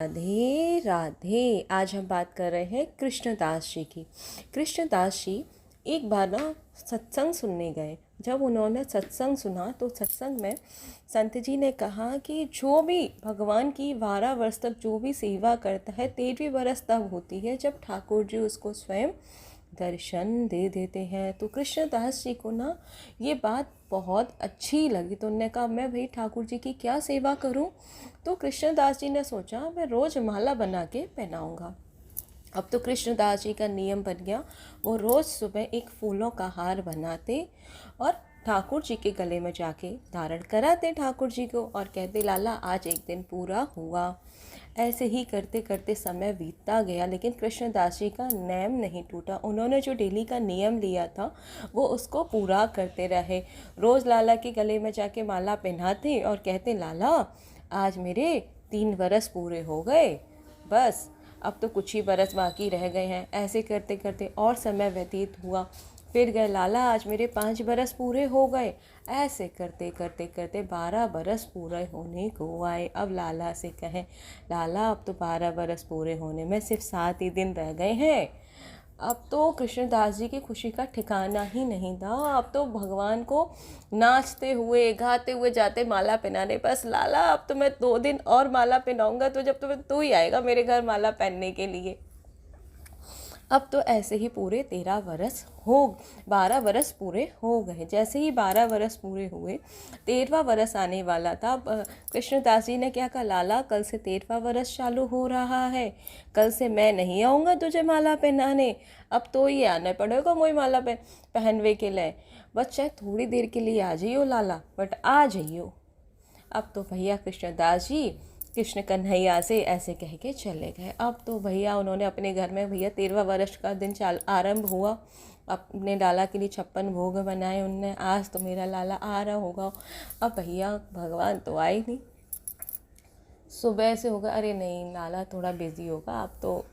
राधे राधे। आज हम बात कर रहे हैं कृष्णदास जी की। कृष्णदास जी एक बार ना सत्संग सुनने गए। जब उन्होंने सत्संग सुना तो सत्संग में संत जी ने कहा कि जो भी भगवान की 12 वर्ष तक जो भी सेवा करता है 13वीं वर्ष तब होती है जब ठाकुर जी उसको स्वयं दर्शन दे देते हैं। तो कृष्णदास जी को ना ये बात बहुत अच्छी लगी। तो उन्होंने कहा मैं भाई ठाकुर जी की क्या सेवा करूं। तो कृष्णदास जी ने सोचा मैं रोज़ माला बना के पहनाऊंगा। अब तो कृष्णदास जी का नियम बन गया, वो रोज़ सुबह एक फूलों का हार बनाते और ठाकुर जी के गले में जाके धारण कराते ठाकुर जी को और कहते लाला आज एक दिन पूरा हुआ। ऐसे ही करते करते समय बीतता गया, लेकिन कृष्णदास जी का नेम नहीं टूटा। उन्होंने जो डेली का नियम लिया था वो उसको पूरा करते रहे। रोज़ लाला के गले में जाके माला पहनाते और कहते लाला आज मेरे 3 बरस पूरे हो गए, बस अब तो कुछ ही बरस बाकी रह गए हैं। ऐसे करते करते और समय व्यतीत हुआ। फिर गए लाला आज मेरे 5 बरस पूरे हो गए। ऐसे करते करते करते 12 बरस पूरे होने को आए। अब लाला से कहें लाला अब तो 12 बरस पूरे होने में सिर्फ 7 ही दिन रह गए हैं। अब तो कृष्णदास जी की खुशी का ठिकाना ही नहीं था। अब तो भगवान को नाचते हुए गाते हुए जाते माला पहनाने। बस लाला अब तो मैं 2 दिन और माला पहनाऊंगा तो जब तो तू ही आएगा मेरे घर माला पहनने के लिए। अब तो ऐसे ही पूरे 12 बरस पूरे हो गए। जैसे ही 12 बरस पूरे हुए 13वां बरस आने वाला था। कृष्णदास जी ने क्या कहा लाला कल से 13वां बरस चालू हो रहा है, कल से मैं नहीं आऊँगा तुझे माला पहनाने, अब तो ये आना पड़ेगा मुझे माला पहनवे के लिए। बस चाहे थोड़ी देर के लिए आ जाइयो लाला, बट आ जाइयो। अब तो भैया कृष्णदास जी कृष्ण कन्हैया से ऐसे कह के चले गए। अब तो भैया उन्होंने अपने घर में भैया 13वां वर्ष का दिन आरंभ हुआ। अपने लाला के लिए 56 भोग बनाए उनने। आज तो मेरा लाला आ रहा होगा। अब भैया भगवान तो आए नहीं। सुबह से होगा अरे नहीं लाला थोड़ा बिजी होगा, अब तो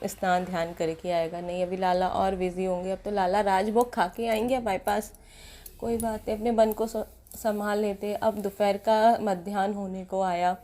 स्नान ध्यान करके आएगा। नहीं अभी लाला और बिजी होंगे, अब तो लाला राजभोग खा के आएंगे हमारे पास। कोई बात नहीं अपने मन को संभाल लेते। अब दोपहर का मध्याह्न होने को आया।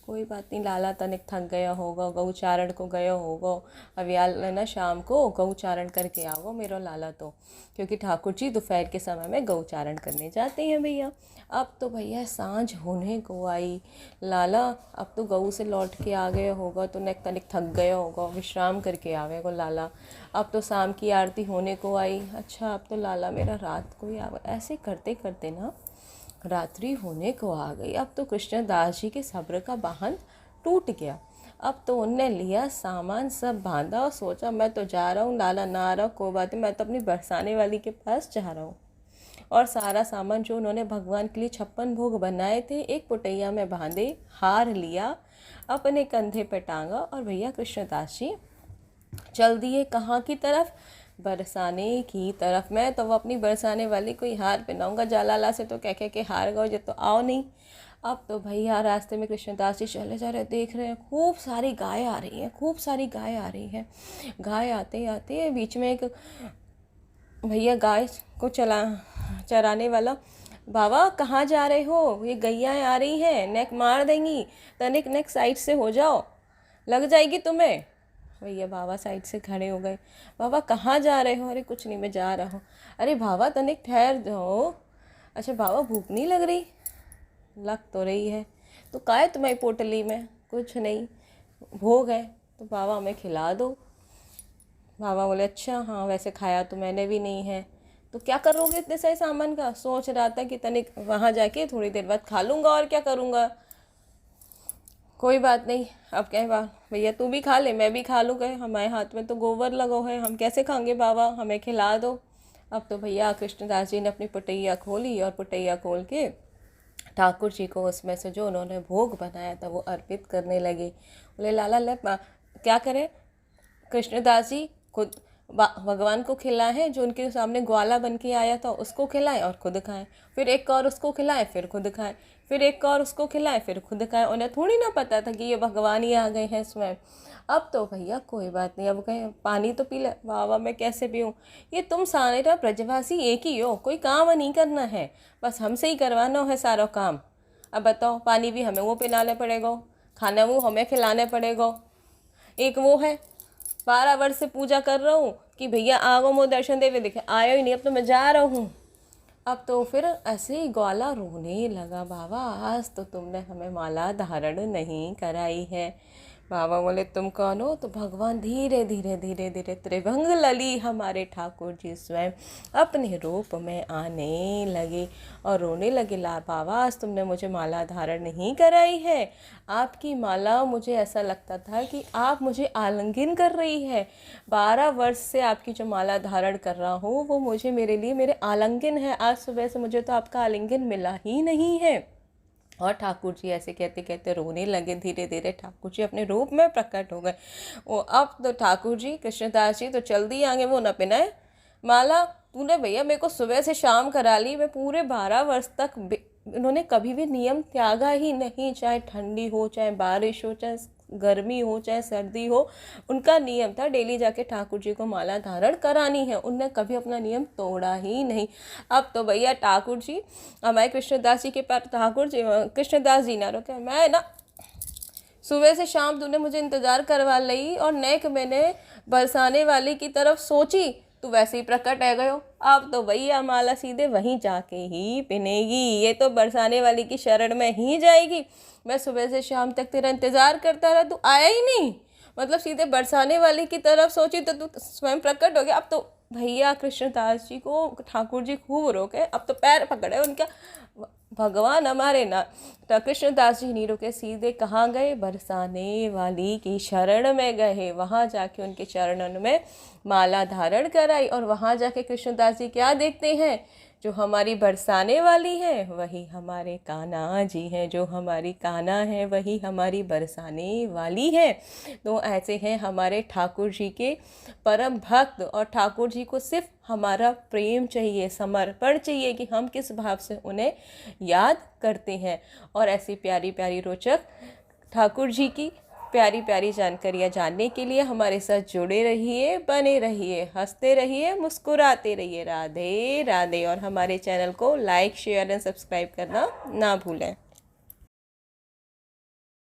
कोई बात नहीं लाला तनिक थक गया होगा, गौचारण को गया होगा। अब यार ना शाम को गौचारण करके आओगे मेरा लाला तो, क्योंकि ठाकुर जी दोपहर के समय में गौचारण करने जाते हैं भैया। अब तो भैया सांझ होने को आई। लाला अब तो गऊ से लौट के आ गया होगा तो नेक तनिक थक गया होगा, विश्राम करके आवेगा लाला। अब तो शाम की आरती होने को आई। अच्छा अब तो लाला मेरा रात को ही आवे। ऐसे करते करते ना रात्रि होने को आ गई। अब तो कृष्णदास जी के सब्र का बांध टूट गया। अब तो उनने लिया सामान सब बांधा और सोचा मैं तो जा रहा हूँ, लाला ना आ रहा कोई बात नहीं, मैं तो अपनी बरसाने वाली के पास जा रहा हूँ। और सारा सामान जो उन्होंने भगवान के लिए 56 भोग बनाए थे एक पुटैया में बांधे, हार लिया, अपने कंधे पे टांगा और भैया कृष्णदास जी चल दिए कहाँ की तरफ, बरसाने की तरफ। मैं तो वो अपनी बरसाने वाली कोई हार पहनाऊंगा, जालाला से तो कह के हार गए जो तो आओ नहीं। अब तो भैया रास्ते में कृष्णदास जी चले जा रहे, देख रहे हैं खूब सारी गाय आ रही हैं, खूब सारी गाय आ रही हैं। गाय आते आते बीच में एक भैया गाय को चराने वाला, बाबा कहाँ जा रहे हो, ये गैयाएँ आ रही हैं नेक मार देंगी, तनिक नेक साइड से हो जाओ लग जाएगी तुम्हें। भैया बाबा साइड से खड़े हो गए। बाबा कहाँ जा रहे हो, अरे कुछ नहीं मैं जा रहा हूँ। अरे बाबा तनिक ठहर जाओ। अच्छा बाबा भूख नहीं लग रही, लग तो रही है, तो का है तुम्हारी पोटली में, कुछ नहीं भोग है तो बाबा हमें खिला दो। बाबा बोले अच्छा हाँ वैसे खाया तो मैंने भी नहीं है, तो क्या करोगे इतने सारे सामान का। सोच रहा था कि तनिक वहाँ जाके थोड़ी देर बाद खा लूँगा और क्या करूँगा। कोई बात नहीं, अब कहें भैया तू भी खा ले मैं भी खा लूँ, गए हमारे हाथ में तो गोबर लगो है, हम कैसे खाएंगे, बाबा हमें खिला दो। अब तो भैया कृष्णदास जी ने अपनी पुटैया खोली और पुटैया खोल के ठाकुर जी को उसमें से जो उन्होंने भोग बनाया था वो अर्पित करने लगे। बोले लाला ले क्या करें, कृष्णदास जी खुद भगवान को खिलाएं, जो उनके सामने ग्वाला बन के आया था उसको खिलाएं और खुद खाएं, फिर एक और उसको खिलाएं फिर खुद खाएं, फिर एक और उसको खिलाएं फिर खुद खाएं। उन्हें थोड़ी ना पता था कि ये भगवान ही आ गए हैं इसमें। अब तो भैया कोई बात नहीं, अब कहें पानी तो पी ले, बाबा मैं कैसे पीऊँ, ये तुम सारे ब्रजवासी एक ही हो, कोई काम नहीं करना है, बस हमसे ही करवाना है सारा काम। अब बताओ पानी भी हमें वो पिलाना पड़ेगा, खाना वो हमें खिलाने पड़ेगा। एक वो है 12 वर्ष से पूजा कर रहा हूँ कि भैया आओ मोर दर्शन देवे, देखे आयो ही नहीं, अब तो मैं जा रहा हूँ। अब तो फिर ऐसे ही ग्वाला रोने लगा, बाबा आज तो तुमने हमें माला धारण नहीं कराई है। बाबा बोले तुम कौन हो? तो भगवान धीरे धीरे धीरे धीरे त्रिभंग लली हमारे ठाकुर जी स्वयं अपने रूप में आने लगे और रोने लगे, ला बाबा आज तुमने मुझे माला धारण नहीं कराई है। आपकी माला मुझे ऐसा लगता था कि आप मुझे आलिंगन कर रही है। 12 वर्ष से आपकी जो माला धारण कर रहा हूँ वो मुझे, मेरे लिए मेरे आलिंगन है। आज सुबह से मुझे तो आपका आलिंगन मिला ही नहीं है। और ठाकुर जी ऐसे कहते कहते रोने लगे। धीरे धीरे ठाकुर जी अपने रूप में प्रकट हो गए। वो अब तो ठाकुर जी कृष्णदास जी तो जल्दी आगे वो न पिनाए माला, तूने भैया मेरे को सुबह से शाम करा ली। मैं पूरे 12 वर्ष तक इन्होंने कभी भी नियम त्यागा ही नहीं, चाहे ठंडी हो, चाहे बारिश हो, चाहे गर्मी हो, चाहे सर्दी हो, उनका नियम था डेली जाके ठाकुर जी को माला धारण करानी है। उनने कभी अपना नियम तोड़ा ही नहीं। अब तो भैया ठाकुर जी हमारे कृष्णदास जी के पास, ठाकुर जी कृष्णदास जी ना रोके, मैं ना सुबह से शाम तूने मुझे इंतज़ार करवा ली और नेक मैंने बरसाने वाली की तरफ सोची, तू वैसे ही प्रकट है गयो। अब तो भैया माला सीधे वहीं जाके ही पिनेगी, ये तो बरसाने वाली की शरण में ही जाएगी। मैं सुबह से शाम तक तेरा इंतज़ार करता रहा, तू आया ही नहीं, मतलब सीधे बरसाने वाली की तरफ सोची तो तू स्वयं प्रकट हो गया। अब तो भैया कृष्णदास जी को ठाकुर जी खूब रोके, अब तो पैर पकड़े उनका, भगवान हमारे ना। तो कृष्णदास जी नहीं रुके, सीधे कहाँ गए? बरसाने वाली की शरण में गए। वहाँ जाके उनके चरणों में माला धारण कराई और वहाँ जाके कृष्णदास जी क्या देखते हैं? जो हमारी बरसाने वाली है वही हमारे कान्हा जी हैं, जो हमारी कान्हा है वही हमारी बरसाने वाली है। तो ऐसे हैं हमारे ठाकुर जी के परम भक्त, और ठाकुर जी को सिर्फ हमारा प्रेम चाहिए, समर्पण चाहिए कि हम किस भाव से उन्हें याद करते हैं। और ऐसी प्यारी प्यारी रोचक ठाकुर जी की प्यारी प्यारी जानकारियाँ जानने के लिए हमारे साथ जुड़े रहिए, बने रहिए, हंसते रहिए, मुस्कुराते रहिए। राधे राधे। और हमारे चैनल को लाइक, शेयर एंड सब्सक्राइब करना ना भूलें।